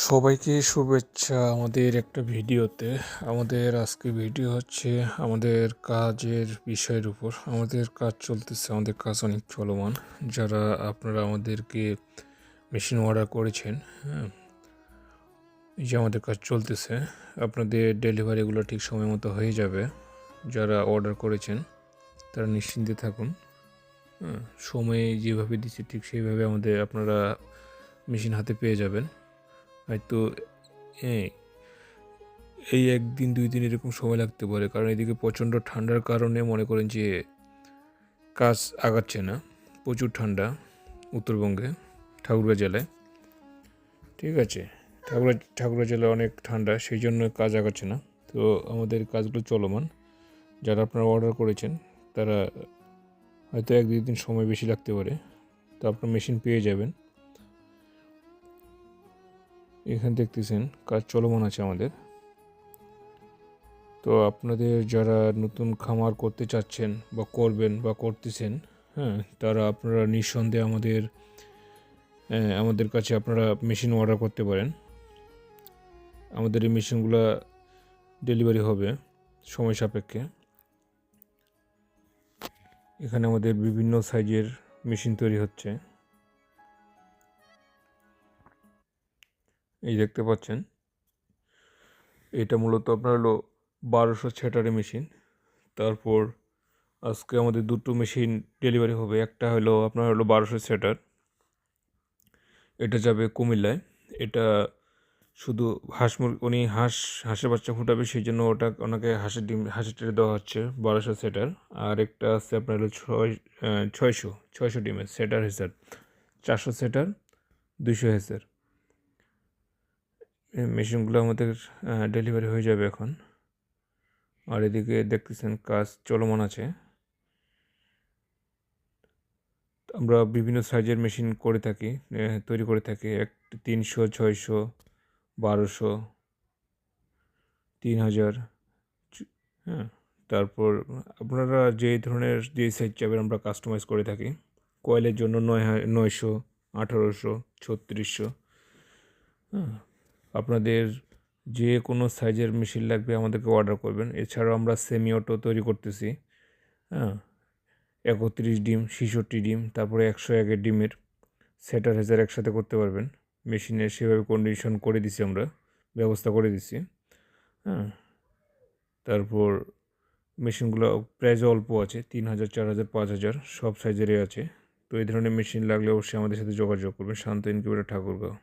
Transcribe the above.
সবাইকে শুভেচ্ছা আমাদের একটা ভিডিওতে। আমাদের আজকে ভিডিও হচ্ছে আমাদের কাজের বিষয়ের উপর। আমাদের কাজ চলতেছে, আমাদের কাজ অনেক চলমান। যারা আপনারা আমাদেরকে মেশিন অর্ডার করেছেন, হ্যাঁ, এই যে আমাদের কাজ চলতেছে, আপনাদের ডেলিভারিগুলো ঠিক সময় মতো হয়ে যাবে। যারা অর্ডার করেছেন তারা নিশ্চিন্তে থাকুন। হ্যাঁ, সময়ে যেভাবে দিচ্ছে ঠিক সেইভাবে আপনারা মেশিন হাতে পেয়ে যাবেন। হয়তো এই একদিন 2 দিন এরকম সময় লাগতে পারে, কারণ এদিকে প্রচণ্ড ঠান্ডার কারণে মনে করেন যে কাজ আগাচ্ছে না। প্রচুর ঠান্ডা উত্তরবঙ্গে, ঠাকুরগাঁ জেলায়। ঠিক আছে, ঠাকুরগাঁ জেলায় অনেক ঠান্ডা, সেই জন্য কাজ আগাচ্ছে না। তো আমাদের কাজগুলো চলমান। যারা আপনারা অর্ডার করেছেন তারা হয়তো 1-2 দিন সময় বেশি লাগতে পারে, তো আপনার মেশিন পেয়ে যাবেন। এখানে দেখতেছেন কাজ চলমান আছে আমাদের। তো আপনাদের যারা নতুন খামার করতে চাচ্ছেন বা করবেন বা করতেছেন, হ্যাঁ, তারা আপনারা নিঃসন্দেহে আমাদের কাছে আপনারা মেশিন অর্ডার করতে পারেন। আমাদের এই মেশিনগুলো ডেলিভারি হবে সময় সাপেক্ষে। এখানে আমাদের বিভিন্ন সাইজের মেশিন তৈরি হচ্ছে, এই দেখতে পাচ্ছেন। এটা মূলত আপনার হলো 1200 সেটারের মেশিন। তারপর আজকে আমাদের দুটো মেশিন ডেলিভারি হবে। একটা হলো আপনার হলো 1200 সেটার, এটা যাবে কুমিল্লায়। এটা শুধু উনি হাঁসের বাচ্চা ফুটাবে, সেই জন্য ওনাকে হাঁসের ট্রে দেওয়া হচ্ছে 1200 সেটার। আর একটা আছে আপনার হলো 600 ডিমের সেটার হেসার, 400 সেটার, 200 হেসার। এই মেশিনগুলো আমাদের ডেলিভারি হয়ে যাবে এখন। আর এদিকে দেখতেছেন কাজ চলমান আছে। আমরা বিভিন্ন সাইজের মেশিন করে থাকি, তৈরি করে থাকি। 300, 600, 1200, 3000। হ্যাঁ, তারপর আপনারা যে ধরনের যে সাইজ চাইবেন আমরা কাস্টমাইজ করে থাকি। কয়েলের জন্য 900, 1800, 3600। হ্যাঁ, আপনাদের যে কোনো সাইজের মেশিন লাগবে আমাদেরকে অর্ডার করবেন। এছাড়াও আমরা সেমি অটো তৈরি করতেছি। হ্যাঁ, 31 ডিম, 66 ডিম, তারপরে 101 ডিমের সেটার হেজার একসাথে করতে পারবেন। মেশিনে সেভাবে কন্ডিশন করে দিছি, আমরা ব্যবস্থা করে দিছি। হ্যাঁ, তারপর মেশিনগুলো প্রাইসও অল্প আছে, 3000, 4000, 5000 সব সাইজেরই আছে। তো এই ধরনের মেশিন লাগলে অবশ্যই আমাদের সাথে যোগাযোগ করবেন। শান্ত ইনকিউবেটর, ঠাকুরগাঁও।